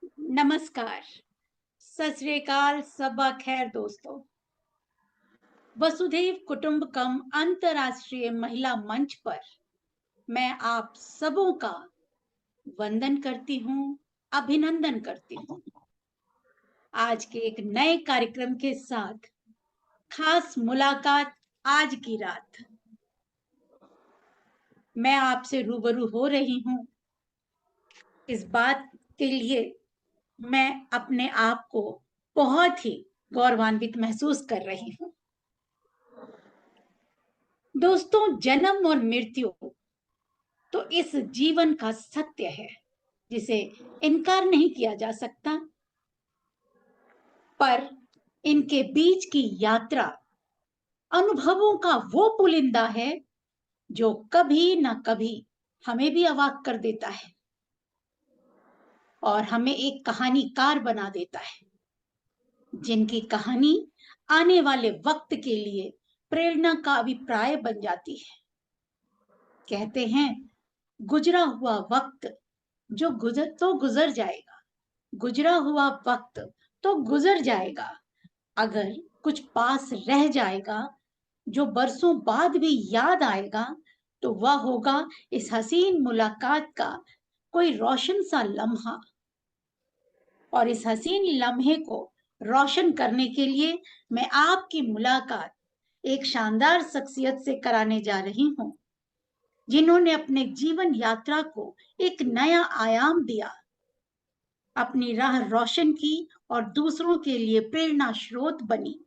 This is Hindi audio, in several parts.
नमस्कार, सत श्री अकाल, सबा खैर दोस्तों। वसुधैव कुटुंबकम अंतर्राष्ट्रीय महिला मंच पर मैं आप सबों का वंदन करती हूँ, अभिनंदन करती हूँ। आज के एक नए कार्यक्रम के साथ खास मुलाकात आज की रात मैं आपसे रूबरू हो रही हूँ। इस बात के लिए मैं अपने आप को बहुत ही गौरवान्वित महसूस कर रही हूँ। दोस्तों, जन्म और मृत्यु तो इस जीवन का सत्य है जिसे इनकार नहीं किया जा सकता, पर इनके बीच की यात्रा अनुभवों का वो पुलिंदा है जो कभी ना कभी हमें भी अवाक कर देता है और हमें एक कहानीकार बना देता है, जिनकी कहानी आने वाले वक्त के लिए प्रेरणा का अभिप्राय बन जाती है। कहते हैं, गुजरा हुआ वक्त जो गुजर जाएगा, गुजरा हुआ वक्त तो गुजर जाएगा। अगर कुछ पास रह जाएगा जो बरसों बाद भी याद आएगा, तो वह होगा इस हसीन मुलाकात का कोई रोशन सा लम्हा। और इस हसीन लम्हे को रोशन करने के लिए मैं आपकी मुलाकात एक शानदार शख्सियत से कराने जा रही हूं, जिन्होंने अपने जीवन यात्रा को एक नया आयाम दिया, अपनी राह रोशन की और दूसरों के लिए प्रेरणा स्रोत बनी।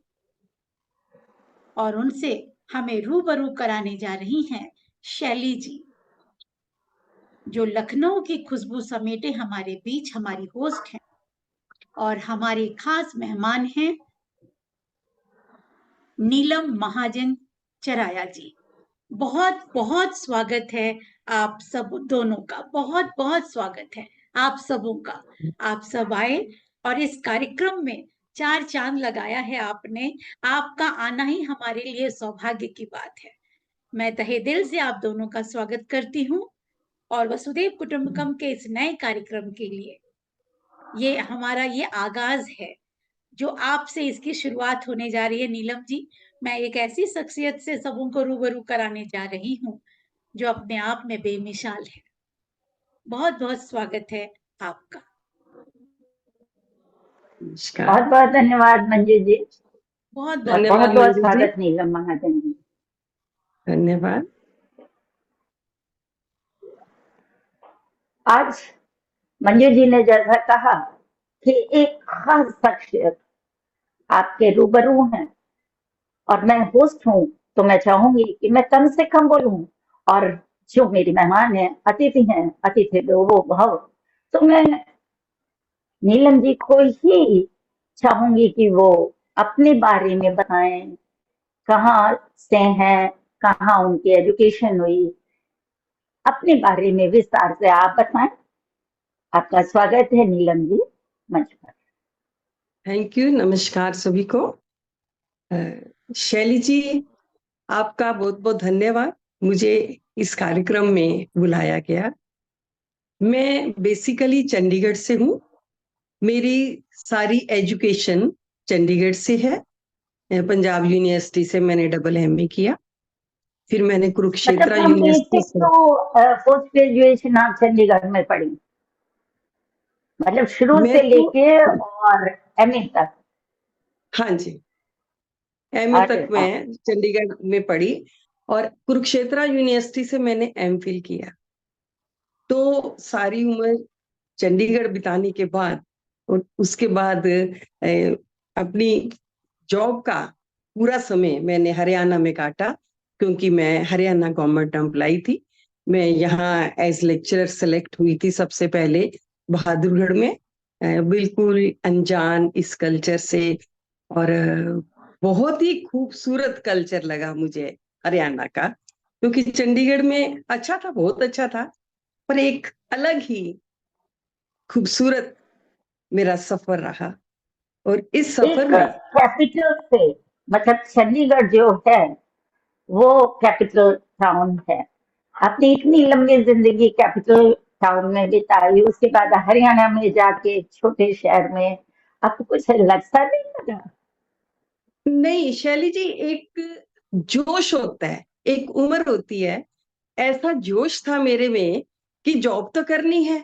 और उनसे हमें रूबरू कराने जा रही हैं शैली जी, जो लखनऊ की खुशबू समेटे हमारे बीच हमारी होस्ट हैं। और हमारे खास मेहमान हैं नीलम महाजन चराया जी। बहुत बहुत स्वागत है आप सब दोनों का, बहुत बहुत स्वागत है आप सबों का। आप सब आए और इस कार्यक्रम में चार चांद लगाया है आपने। आपका आना ही हमारे लिए सौभाग्य की बात है। मैं तहे दिल से आप दोनों का स्वागत करती हूँ और वसुधैव कुटुंबकम के इस नए कार्यक्रम के लिए ये हमारा ये आगाज है जो आपसे इसकी शुरुआत होने जा रही है। नीलम जी, मैं एक ऐसी शख्सियत से सबों को रूबरू कराने जा रही हूँ जो अपने आप में बेमिसाल है। बहुत बहुत स्वागत है आपका। बहुत बहुत धन्यवाद मंजू जी। बहुत बहुत बहुत बहुत स्वागत नीलम महाजन जी। धन्यवाद। आज मंजू जी ने जैसा कहा कि एक खास शख्सियत आपके रूबरू हैं और मैं होस्ट हूँ, तो मैं चाहूंगी कि मैं कम से कम बोलूं, और जो मेरी मेहमान हैं, अतिथि देवो भव, तो मैं नीलम जी को ही चाहूंगी कि वो अपने बारे में बताएं, कहाँ से हैं, कहाँ उनकी एजुकेशन हुई, अपने बारे में विस्तार से आप बताएं। आपका स्वागत है नीलम जी मंच पर। Thank you. नमस्कार सभी को। शैली जी, आपका बहुत बहुत धन्यवाद, मुझे इस कार्यक्रम में बुलाया गया। मैं बेसिकली चंडीगढ़ से हूँ। मेरी सारी एजुकेशन चंडीगढ़ से है। पंजाब यूनिवर्सिटी से मैंने डबल एमए किया, फिर मैंने कुरुक्षेत्र यूनिवर्सिटी से पोस्ट ग्रेजुएशन आप चंडीगढ़ में पढ़ी, मतलब शुरू से लेके और एमए तक? हाँ जी, एमए तक मैं चंडीगढ़ में पढ़ी और कुरुक्षेत्र यूनिवर्सिटी से मैंने एमफिल किया। तो सारी उम्र चंडीगढ़ बिताने के बाद और उसके बाद अपनी जॉब का पूरा समय मैंने हरियाणा में काटा, क्योंकि मैं हरियाणा गवर्नमेंट एम्प्लॉय थी। मैं यहाँ एज लेक्चरर सेलेक्ट हुई थी सबसे पहले बहादुरगढ़ में, बिल्कुल अनजान इस कल्चर से। और बहुत ही खूबसूरत कल्चर लगा मुझे हरियाणा का, क्योंकि चंडीगढ़ में अच्छा था, बहुत अच्छा था, पर एक अलग ही खूबसूरत मेरा सफर रहा। और इस सफर में कैपिटल से, मतलब चंडीगढ़ जो है वो कैपिटल टाउन है। अपनी इतनी लंबी जिंदगी कैपिटल टाउन में बिताई, उसके बाद हरियाणा में जाके एक छोटे शहर में, आपको कुछ लगता नहीं लगा? नहीं शैली जी, एक जोश होता है, एक उम्र होती है, ऐसा जोश था मेरे में कि जॉब तो करनी है।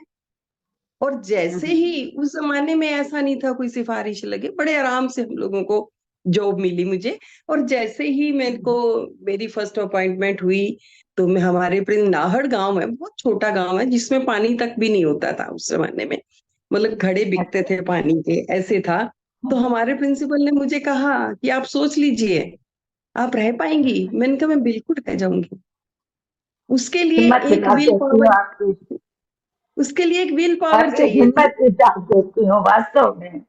और जैसे ही उस जमाने में ऐसा नहीं था कोई सिफारिश लगे, बड़े आराम से हम लोगों को जॉब मिली मुझे। और जैसे ही मेरे को मेरी फर्स्ट अपॉइंटमेंट हुई, तो मैं हमारे नाहड़ गांव है, बहुत छोटा गांव है जिसमें पानी तक भी नहीं होता था उस जमाने में, मतलब घड़े बिकते थे पानी के, ऐसे था। तो हमारे प्रिंसिपल ने मुझे कहा कि आप सोच लीजिए आप रह पाएंगी। मैंने कहा मैं बिल्कुल रह जाऊंगी। उसके लिए हिम्मत एक दिला विल देती हूँ पावर, आपकी, उसके लिए एक विल पावर आपकी चाहिए थी। हिम्मत दिला देती हूँ वास्तव में,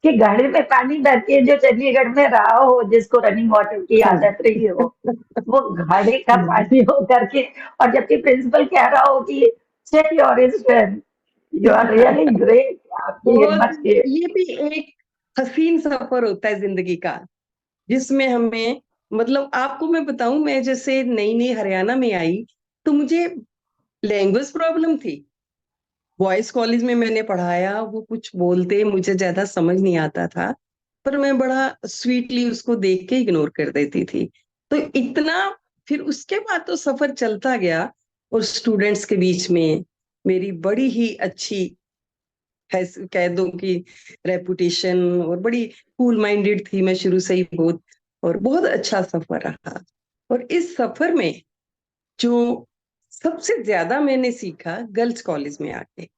कि घड़े में पानी भर के जो चंडीगढ़ में रहा हो, जिसको रनिंग वाटर की हाँ। आदत रही हो, वो घड़े का पानी हो करके, और जबकि प्रिंसिपल कह रहा हो कि check your strength, you are really great, आपकी बहुत, हिम्मत के। ये भी एक हसीन सफर होता है जिंदगी का, जिसमें हमें, मतलब आपको मैं बताऊं, मैं जैसे नई नई हरियाणा में आई तो मुझे लैंग्वेज प्रॉब्लम थी। बॉयज कॉलेज में मैंने पढ़ाया, वो कुछ बोलते मुझे ज्यादा समझ नहीं आता था, पर मैं बड़ा स्वीटली उसको देख के इग्नोर कर देती थी। तो इतना, फिर उसके बाद तो सफर चलता गया, और स्टूडेंट्स के बीच में मेरी बड़ी ही अच्छी है, कह दो कि रेपुटेशन, और बड़ी कूल माइंडेड थी मैं शुरू से ही बहुत। और बहुत अच्छा सफर रहा। और इस सफर में जो सबसे ज्यादा मैंने सीखा गर्ल्स कॉलेज में आके,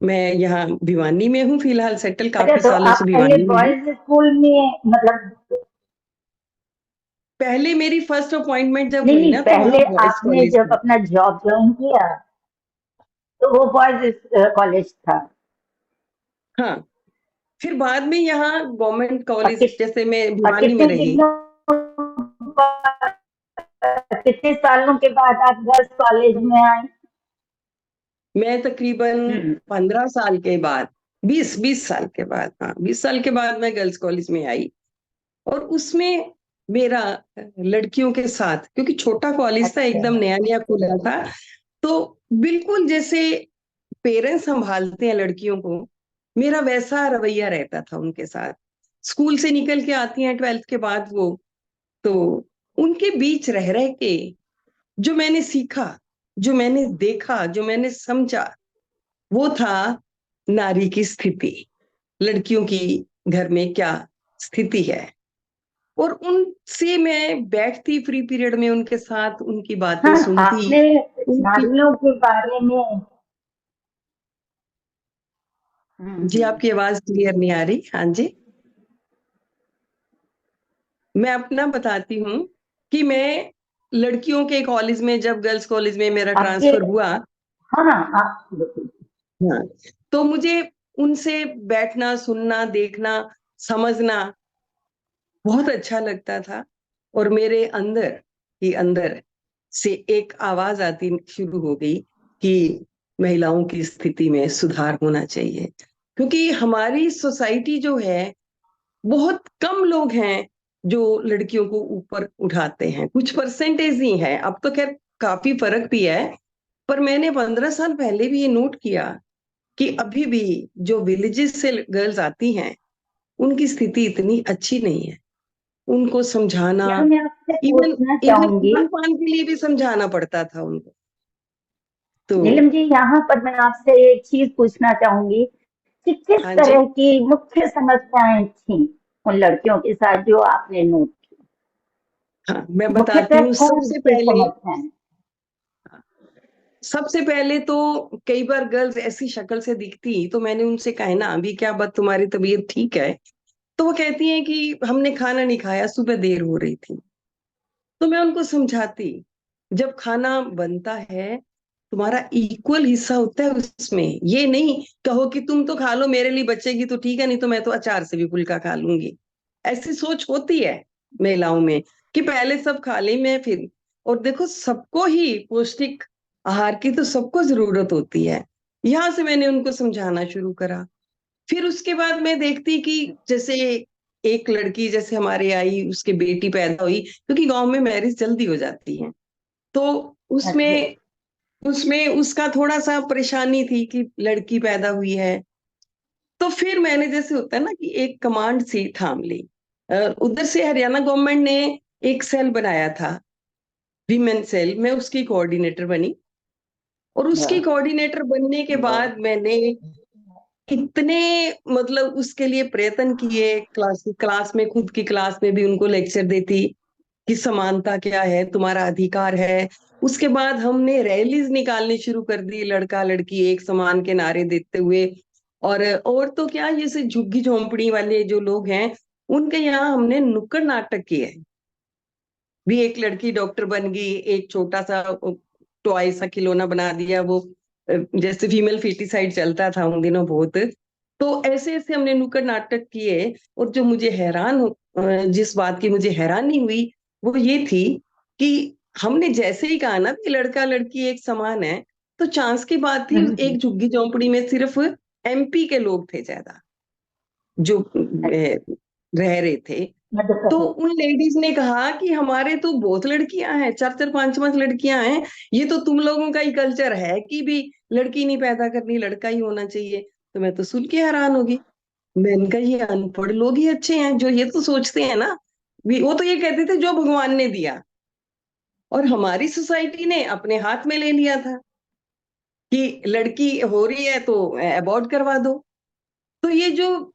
मैं यहाँ भिवानी में हूँ फिलहाल सेटल, अच्छा, काफी तो सालों से आपका ये भिवानी में हूँ। बॉयज स्कूल में मतलब, पहले मेरी फर्स्ट अपॉइंटमेंट जब नहीं हुई नहीं, ना, तो वहां पहले बॉयज आपने कॉलेज जब था। अपना जॉब ज्वाइन किया तो वो बॉयज कॉलेज था? हाँ, फिर बाद में यहाँ गवर्नमेंट और कॉलेज, जैसे मैं और भिवानी में रही। कितने सालों के बाद आप गर्ल्स कॉलेज में आए? मैं तकरीबन हम्म। 15 साल के बाद, 20 साल के बाद, हाँ 20 साल के बाद मैं गर्ल्स कॉलेज में आई। और उसमें मेरा लड़कियों के साथ, क्योंकि छोटा कॉलेज था, अच्छा। एकदम नया नया खुला था, तो बिल्कुल जैसे पेरेंट्स संभालते हैं लड़कियों को, मेरा वैसा रवैया रहता था उनके साथ। स्कूल से निकल के आती हैं 12th के बाद वो, तो उनके बीच रह रह के जो मैंने सीखा, जो मैंने देखा, जो मैंने समझा, वो था नारी की स्थिति, लड़कियों की घर में क्या स्थिति है। और उनसे मैं बैठती फ्री पीरियड में उनके साथ, उनकी बातें हाँ, सुनती, आपने उनकी। नारियों के बारे में। जी आपकी आवाज क्लियर नहीं आ रही। हाँ जी, मैं अपना बताती हूँ कि मैं लड़कियों के कॉलेज में, जब गर्ल्स कॉलेज में मेरा आपके, ट्रांसफर हुआ, हाँ आप, हाँ, तो मुझे उनसे बैठना, सुनना, देखना, समझना बहुत अच्छा लगता था। और मेरे अंदर ही अंदर से एक आवाज आती शुरू हो गई कि महिलाओं की स्थिति में सुधार होना चाहिए। क्योंकि हमारी सोसाइटी जो है, बहुत कम लोग हैं जो लड़कियों को ऊपर उठाते हैं, कुछ परसेंटेज ही है। अब तो खैर काफी फर्क भी है, पर मैंने 15 साल पहले भी ये नोट किया कि अभी भी जो विलेजेस से गर्ल्स आती हैं, उनकी स्थिति इतनी अच्छी नहीं है। उनको समझाना, यहाँ मैं आपसे इवन पूछना इवन चाहूंगी, खान पान के लिए भी समझाना पड़ता था उनको। तो नीलम जी, यहाँ पर मैं आपसे एक चीज पूछना चाहूंगी कि किस हाँ जी, तरह की मुख्य समस्याएं थी उन लड़कियों के साथ जो आपने नोट की? हाँ मैं बताती मुख्यतः हूँ। कौन सबसे सी पहले, समस्याएं? सबसे पहले तो कई बार गर्ल्स ऐसी शक्ल से दिखती, तो मैंने उनसे कहा ना, अभी क्या बात, तुम्हारी तबीयत ठीक है? तो वो कहती हैं कि हमने खाना नहीं खाया, सुबह देर हो रही थी। तो मैं उनको समझाती, जब खाना बनता है, तुम्हारा इक्वल हिस्सा होता है उसमें। ये नहीं कहो कि तुम तो खा लो, मेरे लिए बचेगी तो ठीक है, नहीं तो मैं तो अचार से भी फुल्का खा लूंगी। ऐसी सोच होती है महिलाओं में कि पहले सब खा ले, मैं फिर। और देखो, सबको ही पौष्टिक आहार की तो सबको जरूरत होती है। यहां से मैंने उनको समझाना शुरू करा। फिर उसके बाद मैं देखती कि जैसे एक लड़की जैसे हमारे आई, उसकी बेटी पैदा हुई, क्योंकि गांव में मैरिज जल्दी हो जाती है, तो अच्छा। उसमें उसमें उसका थोड़ा सा परेशानी थी कि लड़की पैदा हुई है। तो फिर मैंने, जैसे होता है ना कि एक कमांड सीट थाम ली। उधर से हरियाणा गवर्नमेंट ने एक सेल बनाया था, विमेन सेल, मैं उसकी कोऑर्डिनेटर बनी। और उसकी कोऑर्डिनेटर बनने के बाद मैंने इतने, मतलब उसके लिए प्रयत्न किए, क्लास क्लास में, खुद की क्लास में भी उनको लेक्चर देती कि समानता क्या है, तुम्हारा अधिकार है। उसके बाद हमने रैलीज निकालनी शुरू कर दी, लड़का लड़की एक समान के नारे देते हुए। और तो क्या, जैसे झुग्गी झोंपड़ी वाले जो लोग हैं, उनके यहाँ हमने नुक्कड़ नाटक किए। भी एक लड़की डॉक्टर बन गई, एक छोटा सा टॉय सा खिलौना बना दिया, वो जैसे फीमेल फीटिसाइड चलता था उन दिनों बहुत। तो ऐसे ऐसे हमने नुक्कड़ नाटक किए। और जो मुझे जिस बात की मुझे हैरानी हुई, वो ये थी कि हमने जैसे ही कहा ना कि लड़का लड़की एक समान है, तो चांस की बात थी, एक झुग्गी झोंपड़ी में सिर्फ MP के लोग थे ज्यादा जो रह रहे थे। मध्य तो प्रदेश। उन लेडीज ने कहा कि हमारे तो बहुत लड़कियां हैं, चार चार पांच पांच लड़कियां हैं, ये तो तुम लोगों का ही कल्चर है कि भी लड़की नहीं पैदा करनी, लड़का ही होना चाहिए। तो मैं तो सुन के हैरान होगी। मैंने कहा ये अनपढ़ लोग ही अच्छे हैं जो ये तो सोचते हैं ना। वो तो ये कहते थे जो भगवान ने दिया, और हमारी सोसाइटी ने अपने हाथ में ले लिया था कि लड़की हो रही है तो अबॉर्ट करवा दो। तो ये जो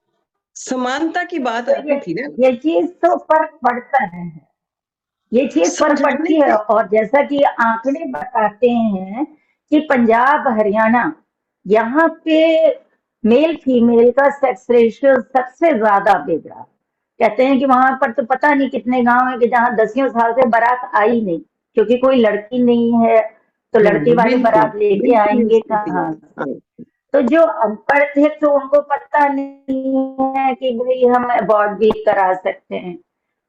समानता की बात तो आती थी ना, ये चीज तो फर्क पड़ता है, ये चीज फर्क समझाने पड़ती है। से। और जैसा कि आंकड़े बताते हैं कि पंजाब, हरियाणा, यहाँ पे मेल फीमेल का सेक्स रेशियो सबसे ज्यादा बिगड़ा। कहते हैं कि वहां पर तो पता नहीं कितने गांव है कि जहां दसियों साल से बारात आई नहीं, क्योंकि कोई लड़की नहीं है, तो लड़के वाले बिल्कुल बारात लेके बिल्कुल ये आएंगे स्थिति है। कहाँ से। हाँ। तो जो अनपढ़ थे तो उनको पता नहीं है कि भाई हम अबॉर्ड भी करा सकते हैं।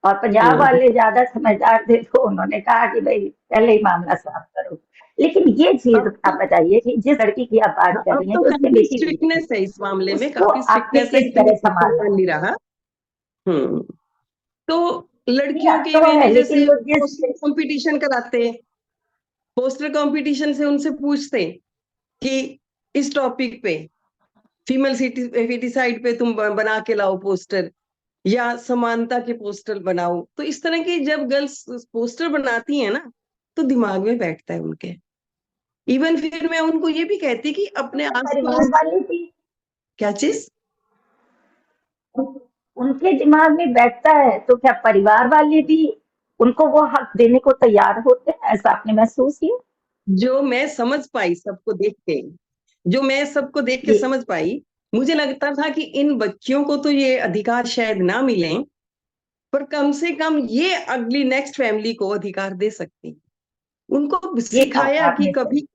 और पंजाब हम्म। वाले ज्यादा समझदार थे तो उन्होंने कहा कि भाई पहले ही मामला साफ करो। लेकिन ये चीज अब आप तो बताइए कि जिस लड़की की आप बात कर अब रही हैं तो जो उसकी काफी बेटी हुई थी, स्ट्रिक्टनेस है इस मामले में, उसको काफी आपने स्ट्रिक्टनेस है, किस इतनी तरह संभाला? नहीं रहा। हम्म। तो नहीं, लड़कियों अब के तो मैंने है, लेकिन जैसे वो जिस पोस्टर कंपटीशन कराते, पोस्टर कंपटीशन से उनसे पूछते कि इस टॉपिक पे, फीमेल फेटिसाइड पे तुम बना के लाओ पोस्टर, या समानता के पोस्टर बनाओ। तो इस तरह की जब गर्ल्स पोस्टर बनाती हैं ना, तो दिमाग में बैठता है उनके। इवन फिर मैं उनको ये भी कहती कि अपने परिवार आसपास। वाले भी, क्या चीज? उनके दिमाग में बैठता है तो क्या परिवार वाले भी उनको वो हक देने को तैयार होते हैं? ऐसा आपने महसूस किया? जो मैं समझ पाई सबको देख के, जो मैं सबको देख के जी। समझ पाई, मुझे लगता था कि इन बच्चियों को तो ये अधिकार शायद ना मिले, पर कम से कम ये अगली नेक्स्ट फैमिली को अधिकार दे सकती। उनको ये बात सिखाया कि आपने सही। कभी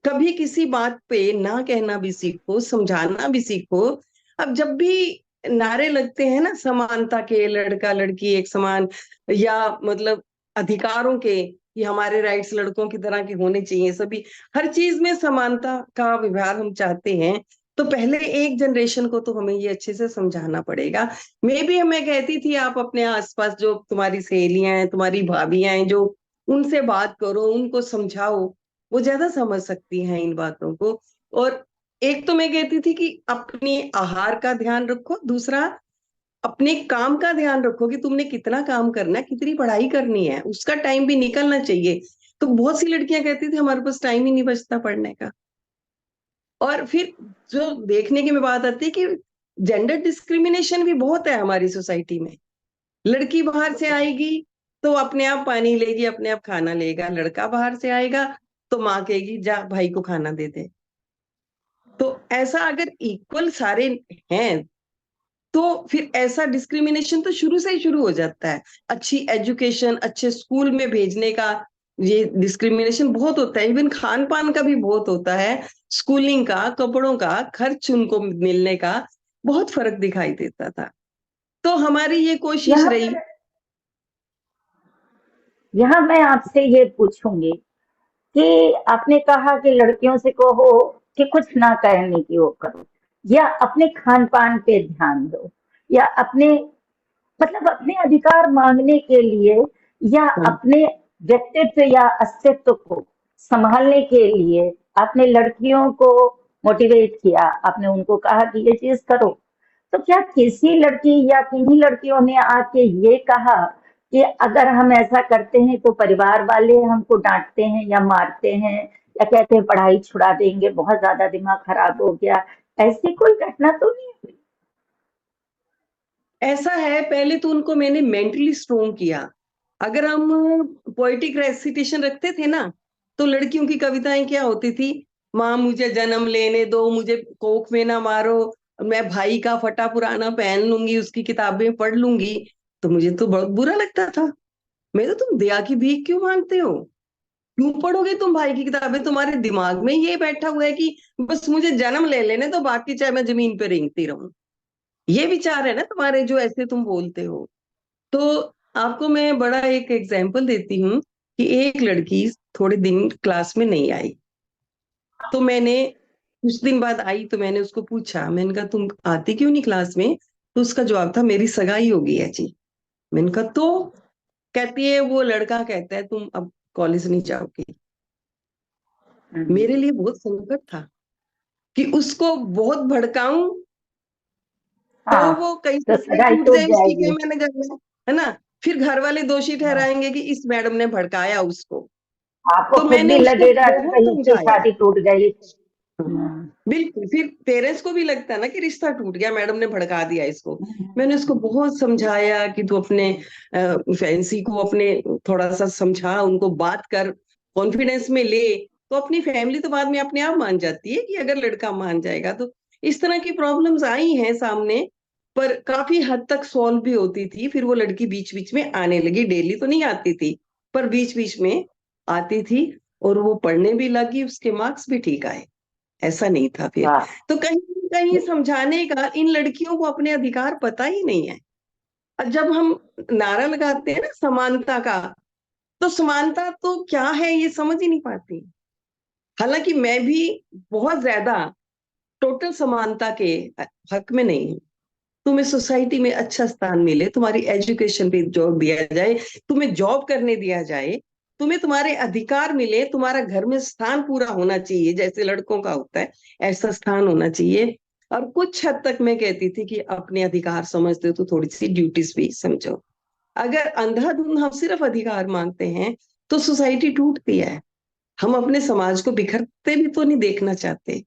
कभी किसी बात पे ना कहना भी सीखो, समझाना भी सीखो। अब जब भी नारे लगते हैं ना समानता के, लड़का लड़की एक समान, या मतलब अधिकारों के, कि हमारे राइट्स लड़कों की तरह के होने चाहिए, सभी हर चीज में समानता का व्यवहार हम चाहते हैं, तो पहले एक जनरेशन को तो हमें ये अच्छे से समझाना पड़ेगा। मैं कहती थी आप अपने आसपास जो तुम्हारी सहेलियां हैं, तुम्हारी भाभियां हैं, जो उनसे बात करो, उनको समझाओ, वो ज्यादा समझ सकती हैं इन बातों को। और एक तो मैं कहती थी कि अपनी आहार का ध्यान रखो, दूसरा अपने काम का ध्यान रखो कि तुमने कितना काम करना है, कितनी पढ़ाई करनी है, उसका टाइम भी निकलना चाहिए। तो बहुत सी लड़कियां कहती थी हमारे पास टाइम ही नहीं बचता पढ़ने का। और फिर जो देखने की में बात आती है कि जेंडर डिस्क्रिमिनेशन भी बहुत है हमारी सोसाइटी में। लड़की बाहर से आएगी तो अपने आप पानी लेगी, अपने आप खाना लेगा, लड़का बाहर से आएगा तो माँ कहेगी जा भाई को खाना दे दे। तो ऐसा अगर इक्वल सारे हैं, तो फिर ऐसा डिस्क्रिमिनेशन तो शुरू से ही शुरू हो जाता है। अच्छी एजुकेशन, अच्छे स्कूल में भेजने का ये डिस्क्रिमिनेशन बहुत होता है। इवन खान पान का भी बहुत होता है, स्कूलिंग का, कपड़ों का, खर्च उनको मिलने का बहुत फर्क दिखाई देता था। तो हमारी ये कोशिश यहाँ रही। पर, यहाँ मैं आपसे ये पूछूंगी कि आपने कहा कि लड़कियों से कहो कि कुछ ना करने की वो करो, या अपने खान पान पे ध्यान दो, या अपने, मतलब अपने अधिकार मांगने के लिए, या हाँ। अपने व्यक्तित्व या अस्तित्व को संभालने के लिए आपने लड़कियों को मोटिवेट किया, आपने उनको कहा कि ये चीज करो, तो क्या किसी लड़की या किन्हीं लड़कियों ने आके ये कहा कि अगर हम ऐसा करते हैं तो परिवार वाले हमको डांटते हैं या मारते हैं या कहते हैं पढ़ाई छुड़ा देंगे, बहुत ज्यादा दिमाग खराब हो गया, ऐसी कोई घटना तो नहीं हुई? ऐसा है, पहले तो उनको मैंने मेंटली स्ट्रोंग किया। अगर हम पोएटिक रेसिटेशन रखते थे ना, तो लड़कियों की कविताएं क्या होती थी? माँ मुझे जन्म लेने दो, मुझे कोख में ना मारो, मैं भाई का फटा पुराना पहन लूंगी, उसकी किताबें पढ़ लूंगी। तो मुझे तो बहुत बुरा लगता था। मैं तो, तुम दया की भीख क्यों मांगते हो? क्यों पढ़ोगे तुम भाई की किताबें? तुम्हारे दिमाग में ये बैठा हुआ है कि बस मुझे जन्म ले लेने तो, बाकी चाहे मैं जमीन पे रेंगती रहूं। ये विचार है ना तुम्हारे, जो ऐसे तुम बोलते हो। तो आपको मैं बड़ा एक एग्जाम्पल देती हूँ कि एक लड़की थोड़े दिन क्लास में नहीं आई। तो मैंने, कुछ दिन बाद आई, तो मैंने उसको पूछा, मैंने कहा तुम आती क्यों नहीं क्लास में? तो उसका जवाब था, मेरी सगाई हो गई है जी। मैंने कहा तो? कहती है वो लड़का कहता है तुम अब कॉलेज नहीं जाओगी। मेरे लिए बहुत संकट था कि उसको बहुत भड़काऊं तो हाँ, वो कहीं तो सगाई सगाई टूट टूट जाए, उसकी क्या जाएगी। मैंने करना है ना? फिर घर वाले दोषी हाँ, ठहराएंगे कि इस मैडम ने भड़काया उसको। आपको तो खुद मैंने भी उसको लगेगा कि बहुत कहीं उसकी समझाया। शादी टूट गई। हाँ, हम्म, बिल्कुल, फिर पेरेंट्स को भी लगता है ना कि रिश्ता टूट गया, मैडम ने भड़का दिया इसको। मैंने हम्म, उसको बहुत समझाया कि तू अपने फैंसी को अपने थोड़ा सा समझा, उनको बात कर, कॉन्फिडेंस में ले। तो अपनी फैमिली तो बाद में अपने आप मान जाती है कि अगर लड़का मान जाएगा तो। इस तरह की प्रॉब्लम्स आई हैं सामने, पर काफी हद तक सॉल्व भी होती थी। फिर वो लड़की बीच बीच में आने लगी, डेली तो नहीं आती थी, पर बीच बीच में आती थी, और वो पढ़ने भी लगी, उसके मार्क्स भी ठीक आए। ऐसा नहीं था फिर। वाह। तो कहीं न कहीं समझाने का, इन लड़कियों को अपने अधिकार पता ही नहीं है। और जब हम नारा लगाते हैं ना समानता का, तो समानता तो क्या है ये समझ ही नहीं पाती। हालांकि मैं भी बहुत ज्यादा टोटल समानता के हक में नहीं हूँ। तुम्हें सोसाइटी में अच्छा स्थान मिले, तुम्हारी एजुकेशन पे जोर दिया जाए, तुम्हें जॉब करने दिया जाए, तुम्हें तुम्हारे अधिकार मिले, तुम्हारा घर में स्थान पूरा होना चाहिए, जैसे लड़कों का होता है ऐसा स्थान होना चाहिए। और कुछ हद तक मैं कहती थी कि अपने अधिकार समझते हो तो थोड़ी सी ड्यूटीज भी समझो। अगर अंधाधुंध हम सिर्फ अधिकार मांगते हैं तो सोसाइटी टूटती है। हम अपने समाज को बिखरते भी तो नहीं देखना चाहते।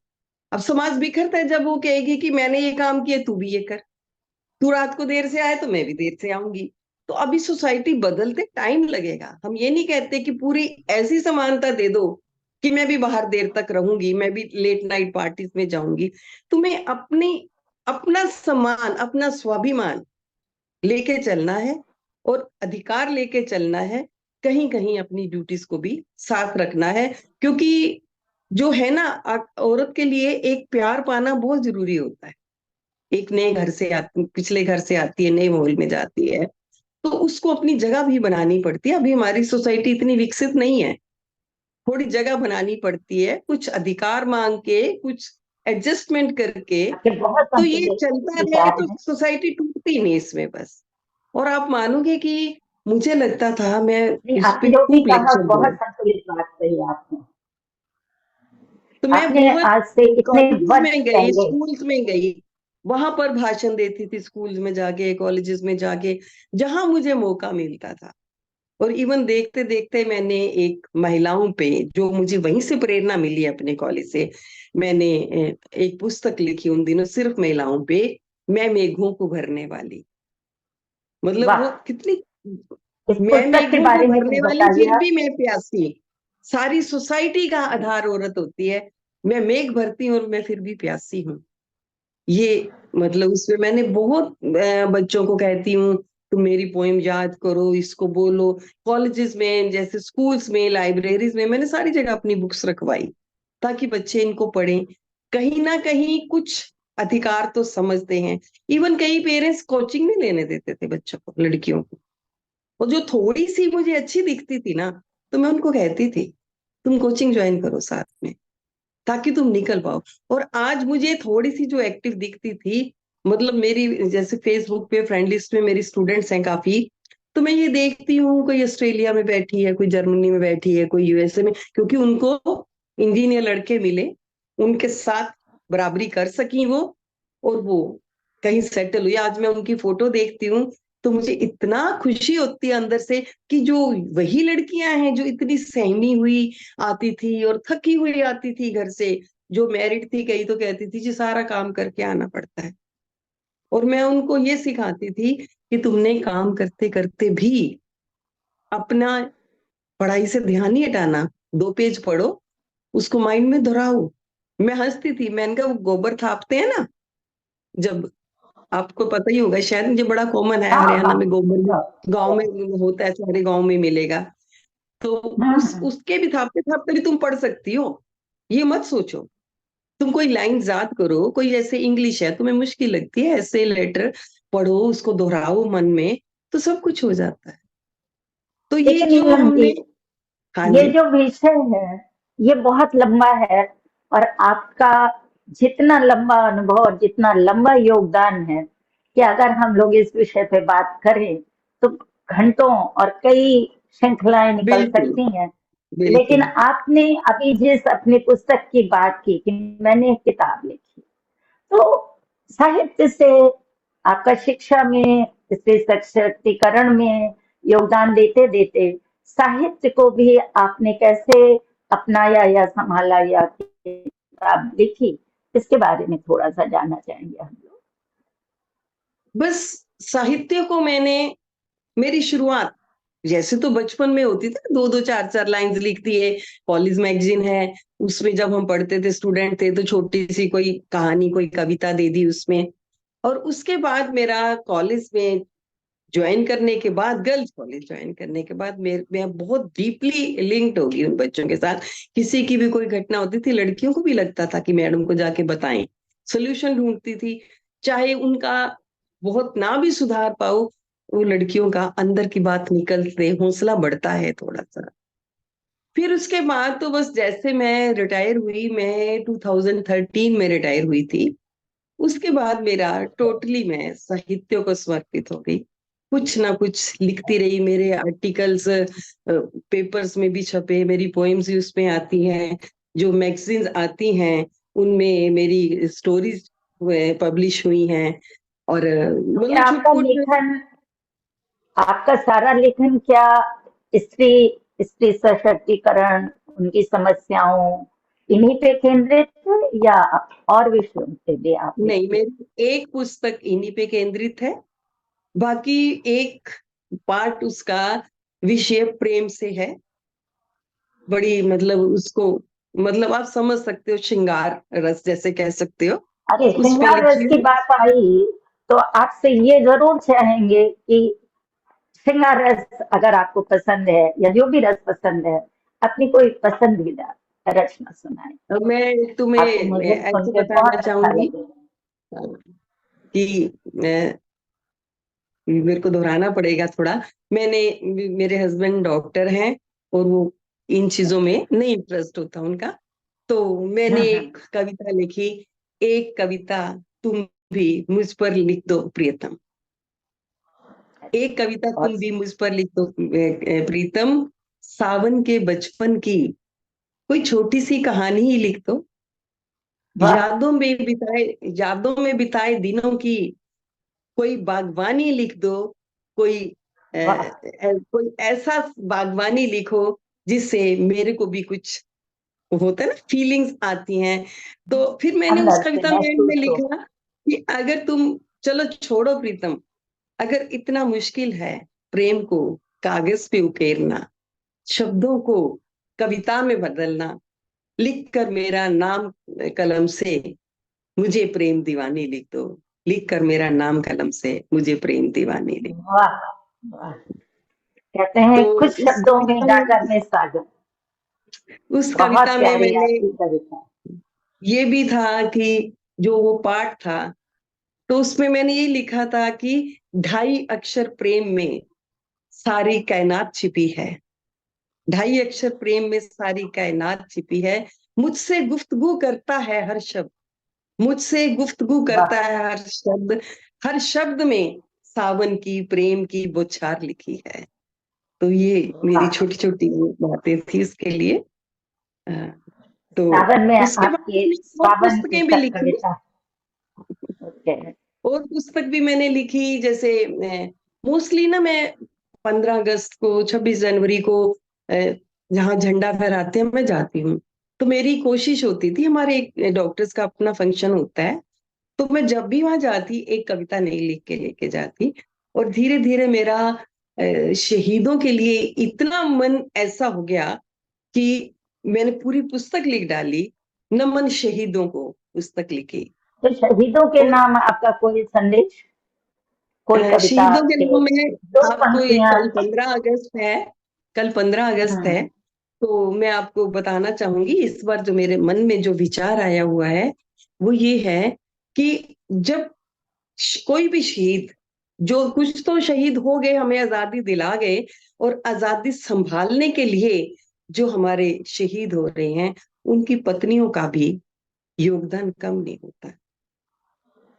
अब समाज बिखरता है जब वो कहेगी कि मैंने ये काम किया, तू भी ये कर। तू रात को देर से आए तो मैं भी देर से आऊंगी। तो अभी सोसाइटी बदलते टाइम लगेगा। हम ये नहीं कहते कि पूरी ऐसी समानता दे दो कि मैं भी बाहर देर तक रहूंगी, मैं भी लेट नाइट पार्टीज में जाऊंगी। तुम्हें अपनी, अपना सम्मान, अपना स्वाभिमान लेके चलना है, और अधिकार लेके चलना है। कहीं कहीं अपनी ड्यूटीज को भी साथ रखना है, क्योंकि जो है ना, औरत के लिए एक प्यार पाना बहुत जरूरी होता है। एक नए घर से आती, पिछले घर से आती है, नए माहौल में जाती है, तो उसको अपनी जगह भी बनानी पड़ती है। अभी हमारी सोसाइटी इतनी विकसित नहीं है, थोड़ी जगह बनानी पड़ती है, कुछ अधिकार मांग के, कुछ एडजस्टमेंट करके। आपके बहुत तो ये संतुलित चलता रहेगा विचार तो हैं। सोसाइटी टूटती नहीं इसमें बस। और आप मानोगे कि मुझे लगता था, मैं नहीं, इस पे आपने जो भी खूब कहा लेक्चर बहुत दूं, संतुलित बात कही आपने। तो मैं आपने बहुत आज से कितने कॉलेजेस वर्ष में गई, पहले। स्कूल्स में गई, वहां पर भाषण देती थी, स्कूल्स में जाके, कॉलेजेस में जाके, जहां मुझे मौका मिलता था। और इवन देखते देखते मैंने एक महिलाओं पे, जो मुझे वहीं से प्रेरणा मिली अपने कॉलेज से, मैंने एक पुस्तक लिखी उन दिनों सिर्फ महिलाओं पे, मैं मेघों को भरने वाली। मतलब वाह, वो कितनी, इस मैं पुस्तक के मेघों को बारे में कुछ भरने वाली बताइए फिर आप। भी मैं प्यासी। सारी सोसाइटी का आधार औरत होती है। मैं मेघ भरती हूँ और मैं फिर भी प्यासी हूँ। ये मतलब उसमें मैंने बहुत बच्चों को कहती हूँ, तुम मेरी पोएम याद करो, इसको बोलो। कॉलेजेस में, जैसे स्कूल्स में, लाइब्रेरीज में, मैंने सारी जगह अपनी बुक्स रखवाई ताकि बच्चे इनको पढ़ें। कहीं ना कहीं कुछ अधिकार तो समझते हैं। इवन कई पेरेंट्स कोचिंग नहीं लेने देते थे बच्चों को, लड़कियों को। और जो थोड़ी सी मुझे अच्छी दिखती थी ना, तो मैं उनको कहती थी तुम कोचिंग ज्वाइन करो साथ में, ताकि तुम निकल पाओ। और आज मुझे थोड़ी सी जो एक्टिव दिखती थी, मतलब मेरी जैसे फेसबुक पे फ्रेंड लिस्ट में मेरी स्टूडेंट्स हैं काफी, तो तो मैं ये देखती हूँ, कोई ऑस्ट्रेलिया में बैठी है, कोई जर्मनी में बैठी है, कोई यूएसए में, क्योंकि उनको इंजीनियर लड़के मिले, उनके साथ बराबरी कर सकी वो, और वो कहीं सेटल हुई। आज मैं उनकी फोटो देखती हूँ तो मुझे इतना खुशी होती है अंदर से कि जो वही लड़कियां हैं जो इतनी सहमी हुई आती थी और थकी हुई आती थी घर से, जो मैरिड थी, कई तो कहती थी जी सारा काम करके आना पड़ता है, और मैं उनको ये सिखाती थी कि तुमने काम करते करते भी अपना पढ़ाई से ध्यान नहीं हटाना, 2 पेज पढ़ो, उसको माइंड में दोहराओ। मैं हंसती थी, मैंने कहा वो गोबर थापते हैं ना, जब, आपको पता ही होगा शायद, मुझे बड़ा कॉमन है हाँ हरियाणा हाँ में गोबर भी हाँ, गांव में होता है, सारे गांव में मिलेगा। तो उस हम्म, उसके भी थापते थापते भी तुम पढ़ सकती हो। ये मत सोचो, तुम कोई लाइन याद करो, कोई जैसे इंग्लिश है तुम्हें मुश्किल लगती है, ऐसे लेटर पढ़ो, उसको दोहराओ मन में, तो सब कुछ हो जाता है। तो ये लेकिन जो नीलम जी, हमने, हाँ ये जी, जो विषय है ये बहुत लंबा है, और आपका जितना लंबा अनुभव और जितना लंबा योगदान है कि अगर हम लोग इस विषय पे बात करें तो घंटों और कई श्रृंखलाएं निकल बिल्कुल सकती हैं। लेकिन बिल्कुल। आपने अभी जिस अपनी पुस्तक की बात की कि मैंने एक किताब लिखी, तो साहित्य से आपका शिक्षा में, स्त्री सशक्तिकरण में योगदान देते देते साहित्य को भी आपने कैसे अपनाया या संभाला या किताब लिखी, इसके बारे में थोड़ा सा जानना चाहेंगे हम लोग। बस साहित्य को मैंने, मेरी शुरुआत जैसे तो बचपन में होती थी, 2-2 4-4 लाइंस लिखती है, कॉलेज मैगजीन है, उसमें जब हम पढ़ते थे, स्टूडेंट थे, तो छोटी सी कोई कहानी, कोई कविता दे दी उसमें। और उसके बाद मेरा कॉलेज में ज्वाइन करने के बाद, गर्ल्स कॉलेज ज्वाइन करने के बाद, मैं बहुत डीपली लिंक्ड हो गई उन बच्चों के साथ। किसी की भी कोई घटना होती थी, लड़कियों को भी लगता था कि मैडम को जाके बताएं, सोल्यूशन ढूंढती थी, चाहे उनका बहुत ना भी सुधार पाओ, वो लड़कियों का अंदर की बात निकलते हौसला बढ़ता है थोड़ा सा। फिर उसके बाद तो बस जैसे मैं रिटायर हुई, मैं 2013 में रिटायर हुई थी, उसके बाद मेरा टोटली मैं साहित्य को समर्पित हो गई। कुछ ना कुछ लिखती रही, मेरे आर्टिकल्स पेपर्स में भी छपे, मेरी पोएम्स भी उसमें आती हैं, जो मैगजीन्स आती हैं उनमें मेरी स्टोरीज पब्लिश हुई हैं, और क्या मतलब आपका छुटपुट। लेखन, आपका सारा लेखन क्या स्त्री स्त्री सशक्तिकरण, उनकी समस्याओं, इन्हीं पे केंद्रित है या और विषयों पे भी आप नहीं, लिखते हैं? मेरी एक पुस्तक इन्हीं पे केंद्रित है, बाकी एक पार्ट उसका विषय प्रेम से है, बड़ी मतलब उसको, मतलब आप समझ सकते हो, श्रृंगार रस जैसे कह सकते हो, अरे, उस पे श्रृंगार रस लिखी की हूँ। बात आई तो आपसे ये जरूर चाहेंगे कि श्रृंगार रस अगर आपको पसंद है या जो भी रस पसंद है, अपनी कोई पसंदीदा रचना सुनाए, अब मैं आपको तुम्हें मुझे सुन ऐसे के बताना बहुत अच्छा चाहूंगी लगे। कि मेरे को दोहराना पड़ेगा थोड़ा। मैंने, मेरे हस्बैंड डॉक्टर हैं, और वो इन चीजों में नहीं इंटरेस्ट होता उनका, तो मैंने हम्म, एक कविता लिखी, एक कविता तुम भी मुझ पर लिख दो प्रियतम, एक कविता तुम बहुत भी मुझ पर लिख दो प्रीतम, सावन के बचपन की कोई छोटी सी कहानी ही लिख दो, वाह यादों में बिताए, यादों में बिताए दिनों की कोई बागवानी लिख दो, कोई वाह, कोई ऐसा बागवानी लिखो जिससे मेरे को भी कुछ होता है ना, फीलिंग्स आती हैं। तो फिर मैंने उस अंदर से कविता में एंड में महसूस हो। लिखा कि अगर तुम, चलो छोड़ो प्रीतम, अगर इतना मुश्किल है प्रेम को कागज पे उकेरना, शब्दों को कविता में बदलना, लिख कर मेरा नाम कलम से मुझे प्रेम दीवानी लिख दो, लिख कर मेरा नाम कलम से मुझे प्रेम दीवानी लिख। वाह वाह, कहते हैं तो कुछ उस शब्दों में कविता गागर में, में सागर। उस बहुत कविता में प्यारी मैंने आपकी कविता। ये भी था कि जो वो पाठ था, तो उसमें मैंने ये लिखा था कि 2.5 अक्षर प्रेम में सारी कायनात छिपी है, 2.5 अक्षर प्रेम में सारी कायनात छिपी है, मुझसे गुफ्तगू करता है हर शब्द, मुझसे गुफ्तगू करता वाह है हर शब्द, हर शब्द में सावन की, प्रेम की बौछार लिखी है। तो ये मेरी छोटी छोटी बातें थी उसके लिए। तो सावन में उसके बाद आपकी मैंने और सावन की पुस्तकें भी लिखी, कविता। ओके। और पुस्तक भी मैंने लिखी। जैसे मोस्टली ना मैं 15 अगस्त को, 26 जनवरी को जहाँ झंडा फहराते हैं मैं जाती हूँ। तो मेरी कोशिश होती थी, हमारे एक डॉक्टर्स का अपना फंक्शन होता है, तो मैं जब भी वहां जाती एक कविता नई लिख के लेके जाती। और धीरे धीरे मेरा शहीदों के लिए इतना मन ऐसा हो गया कि मैंने पूरी पुस्तक लिख डाली, नमन शहीदों को पुस्तक लिखी। तो शहीदों के और नाम आपका कोई संदेश, कोई कविता शहीदों के आपके नाम में दो आपको, ये पंक्तियां? कल 15 अगस्त है, कल 15 अगस्त है, हम्म, तो मैं आपको बताना चाहूंगी इस बार जो मेरे मन में जो विचार आया हुआ है वो ये है कि जब कोई भी शहीद, जो कुछ तो शहीद हो गए, हमें आजादी दिला गए, और आजादी संभालने के लिए जो हमारे शहीद हो रहे हैं उनकी पत्नियों का भी योगदान कम नहीं होता।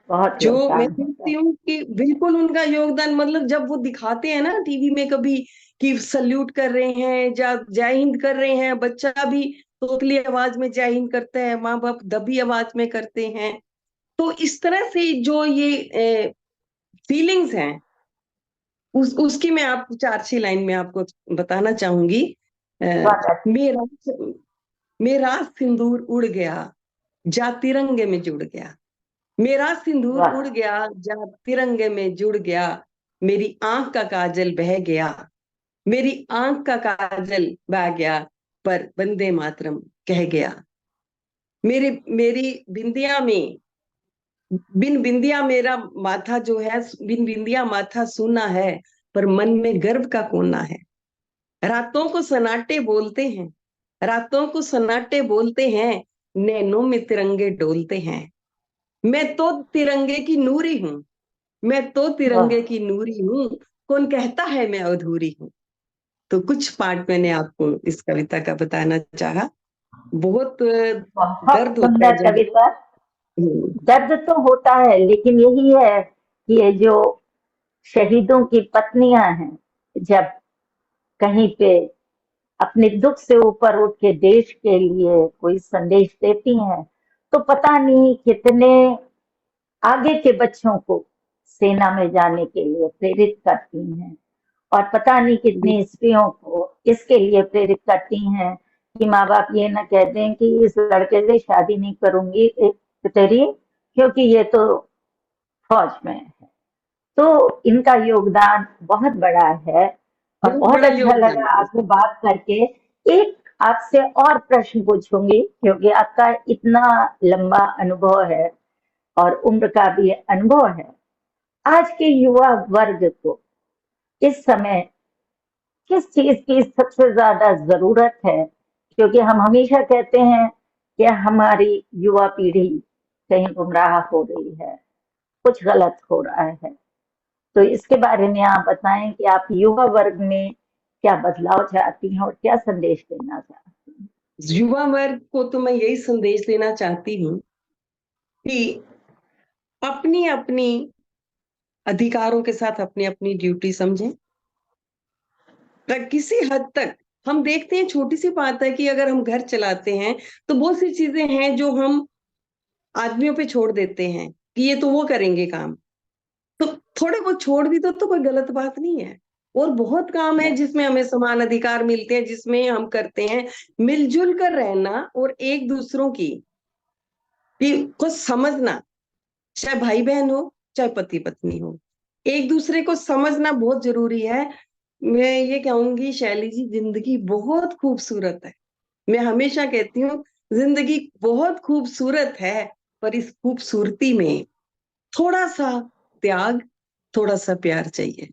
बहुत जो मैं योगदान होता देखती है। हूँ कि बिल्कुल उनका योगदान, मतलब जब वो दिखाते हैं ना टीवी में कभी कि सल्यूट कर रहे हैं, जय हिंद कर रहे हैं, बच्चा भी तोतली आवाज में जय हिंद करता है, माँ बाप दबी आवाज में करते हैं। तो इस तरह से जो ये फीलिंग्स हैं, उसकी मैं आपको 4-6 लाइन में आपको बताना चाहूंगी। अ, स्वागत। मेरा मेरा सिंदूर उड़ गया, जा तिरंगे में जुड़ गया। मेरा सिंदूर वाह। उड़ गया, जा तिरंगे में जुड़ गया। मेरी आंख का काजल बह गया, मेरी आंख का काजल बह गया, पर वंदे मातरम कह गया। मेरी मेरी बिंदिया में, बिन बिंदिया मेरा माथा जो है, बिन बिंदिया माथा सूना है, पर मन में गर्व का कोना है। रातों को सन्नाटे बोलते हैं, रातों को सन्नाटे बोलते हैं, नैनों में तिरंगे डोलते हैं। मैं तो तिरंगे की नूरी हूँ, मैं तो वाह, तिरंगे की नूरी हूँ, कौन कहता है मैं अधूरी हूँ। तो कुछ पार्ट मैंने आपको इस कविता का बताना चाहा। बहुत बहुत दर्द होता है सुंदर जब। कविता। हम्म, दर्द तो होता है, लेकिन यही है कि ये जो शहीदों की पत्नियां हैं, जब कहीं पे अपने दुख से ऊपर उठ के देश के लिए कोई संदेश देती हैं, तो पता नहीं कितने आगे के बच्चों को सेना में जाने के लिए प्रेरित करती हैं, और पता नहीं कितनी स्त्रियों को इसके लिए प्रेरित करती हैं कि माँ बाप ये ना कह दें कि इस लड़के से शादी नहीं करूंगी तेरी, क्योंकि ये तो फौज में है। तो इनका योगदान बहुत बड़ा है, और बहुत बहुत बड़ा अच्छा योगदान लगा है। आपसे बात करके। एक आपसे और प्रश्न पूछूंगी, क्योंकि आपका इतना लंबा अनुभव है और उम्र का भी अनुभव है। आज के युवा वर्ग को इस समय किस चीज की सबसे ज्यादा जरूरत है? क्योंकि हम हमेशा कहते हैं कि हमारी युवा पीढ़ी कहीं गुमराह हो रही है, कुछ गलत हो रहा है। तो इसके बारे में आप बताएं कि आप युवा वर्ग में क्या बदलाव चाहती हैं और क्या संदेश देना चाहती हैं? युवा वर्ग को तो मैं यही संदेश देना चाहती हूँ कि अपनी अपनी अधिकारों के साथ अपनी अपनी ड्यूटी समझें। किसी हद तक हम देखते हैं, छोटी सी बात है कि अगर हम घर चलाते हैं तो बहुत सी चीजें हैं जो हम आदमियों पे छोड़ देते हैं कि ये तो वो करेंगे काम। तो थोड़े बहुत छोड़ भी तो कोई गलत बात नहीं है। और बहुत काम है जिसमें हमें समान अधिकार मिलते हैं, जिसमें हम करते हैं मिलजुल कर रहना, और एक दूसरों की को समझना, चाहे भाई बहन हो चाहे पति पत्नी हो, एक दूसरे को समझना बहुत जरूरी है। मैं ये कहूंगी शैली जी, जिंदगी बहुत खूबसूरत है। मैं हमेशा कहती हूँ जिंदगी बहुत खूबसूरत है, पर इस खूबसूरती में थोड़ा सा त्याग, थोड़ा सा प्यार चाहिए।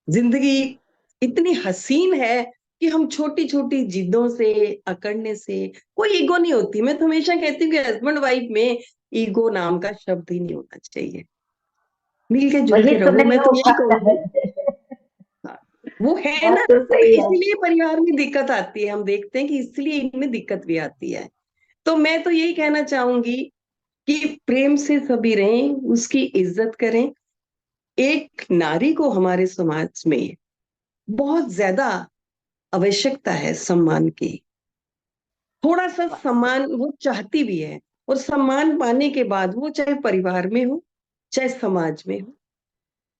जिंदगी इतनी हसीन है कि हम छोटी छोटी जिद्दों से, अकड़ने से, कोई ईगो नहीं होती। मैं तो हमेशा कहती हूँ कि हस्बैंड वाइफ में ईगो नाम का शब्द ही नहीं होना चाहिए। मिल के जुल वही के तो रहो, नहीं मैं तो हो यही पाता है। कहूंगी। हाँ, वो है बात ना, तो तो सही है। इसलिए परिवार में दिक्कत आती है, हम देखते हैं कि इसलिए इनमें दिक्कत भी आती है। तो मैं तो यही कहना चाहूंगी कि प्रेम से सभी रहें, उसकी इज्जत करें, एक नारी को हमारे समाज में बहुत ज्यादा आवश्यकता है सम्मान की। थोड़ा सा सम्मान वो चाहती भी है, और सम्मान पाने के बाद वो चाहे परिवार में हो, चाहे समाज में हो,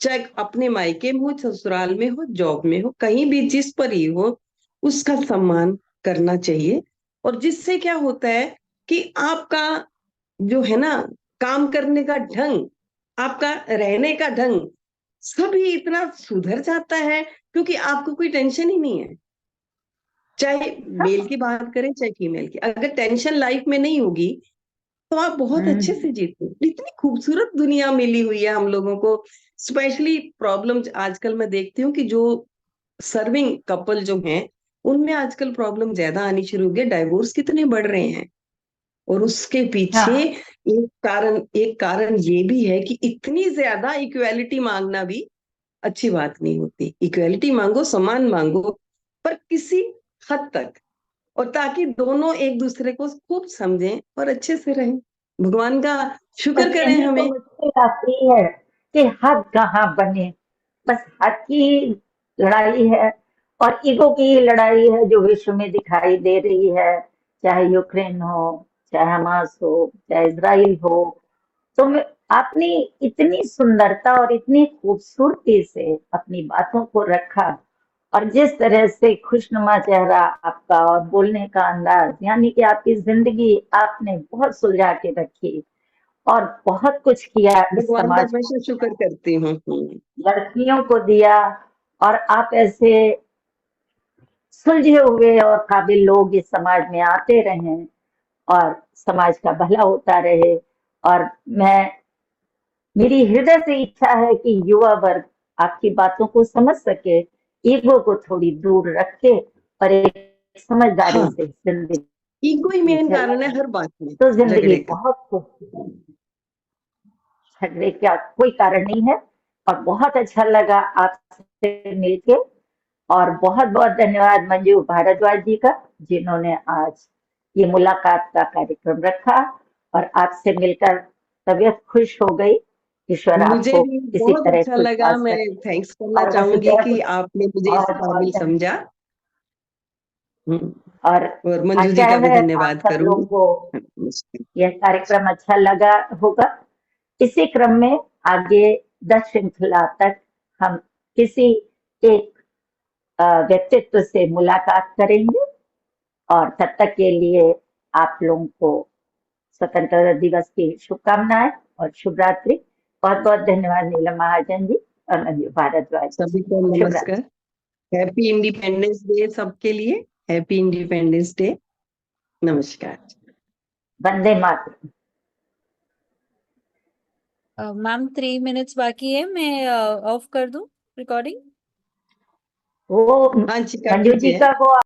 चाहे अपने मायके में हो, ससुराल में हो, जॉब में हो, कहीं भी जिस पर ही हो, उसका सम्मान करना चाहिए। और जिससे क्या होता है कि आपका जो है ना, काम करने का ढंग, आपका रहने का ढंग, सभी इतना सुधर जाता है, क्योंकि आपको कोई टेंशन ही नहीं है। चाहे मेल की बात करें चाहे फीमेल की, अगर टेंशन लाइफ में नहीं होगी तो आप बहुत अच्छे से जीते हो। इतनी खूबसूरत दुनिया मिली हुई है हम लोगों को। स्पेशली प्रॉब्लम्स आजकल मैं देखती हूँ कि जो सर्विंग कपल जो हैं, उनमें आजकल प्रॉब्लम ज्यादा आनी शुरू हो गई, डाइवोर्स कितने बढ़ रहे हैं। और उसके पीछे हाँ, एक कारण ये भी है कि इतनी ज्यादा इक्वालिटी मांगना भी अच्छी बात नहीं होती। इक्वालिटी मांगो, समान मांगो, पर किसी हद तक, और ताकि दोनों एक दूसरे को खूब समझें और अच्छे से रहें। भगवान का बस शुक्र करें यही तो हमें। मुश्किल आती है कि हद कहाँ बने। बस हद की लड़ाई है, और ईगो की लड़ाई है जो विश्व में दिखाई दे रही है। चाहे यूक्रेन हो, चाहे हमास हो, चाहे इजराइल हो। तो आपने इतनी सुंदरता और इतनी खूबसूरती से अपनी बातों को रखा, और जिस तरह से खुशनुमा चेहरा आपका और बोलने का अंदाज, यानी कि आपकी जिंदगी आपने बहुत सुलझा के रखी और बहुत कुछ किया इस भगवान का समाज को, हमेशा शुक्र करती हूँ। लड़कियों को दिया। और आप ऐसे सुलझे हुए और काबिल लोग इस समाज में आते रहे, और समाज का भला होता रहे। और मेरी हृदय से इच्छा है कि युवा वर्ग आपकी बातों को समझ सके, ईगो को थोड़ी दूर रख के, और एक समझदारी हाँ, से ईगो ही जिंदगी मेन कारण है चलाए, हर बात में, तो जिंदगी झगड़े का। बहुत खूबसूरत। झगड़े का कोई कारण नहीं है। और बहुत अच्छा लगा आपसे मिलके। और बहुत बहुत धन्यवाद मंजू भारद्वाज जी का, जिन्होंने आज ये मुलाकात का कार्यक्रम रखा। और आपसे मिलकर तबीयत खुश हो गई। ईश्वर मुझे आपको भी इसी बहुत तरह अच्छा खुश लगा। बात मैं रखे। थैंक्स करना और चाहूंगी वसुदेव कि को आपने मुझे इस बहुत बहुत काबिल धन्यवाद। समझा। हम्म, और और मंजू जी आशा का भी है आप धन्यवाद सब लोगों करूंगी। को यह कार्यक्रम अच्छा लगा होगा। इसी क्रम में आगे 10 श्रृंखला तक हम किसी एक व्यक्तित्व से मुलाकात करेंगे। और तब तक के लिए आप लोगों को स्वतंत्रता दिवस की शुभकामनाएं और शुभ रात्रि। बहुत बहुत धन्यवाद नीलम महाजन जी और मंजू भारद्वाज सभी को जी। शुभ नमस्कार। रात्रि। हैप्पी इंडिपेंडेंस डे सबके लिए। Happy independence day. नमस्कार। वंदे मातरम। मैम 3 मिनट्स बाकी है, मैं ऑफ कर दूं रिकॉर्डिंग? वो हाँ जी, कर मंजू जी दीजिए। का वो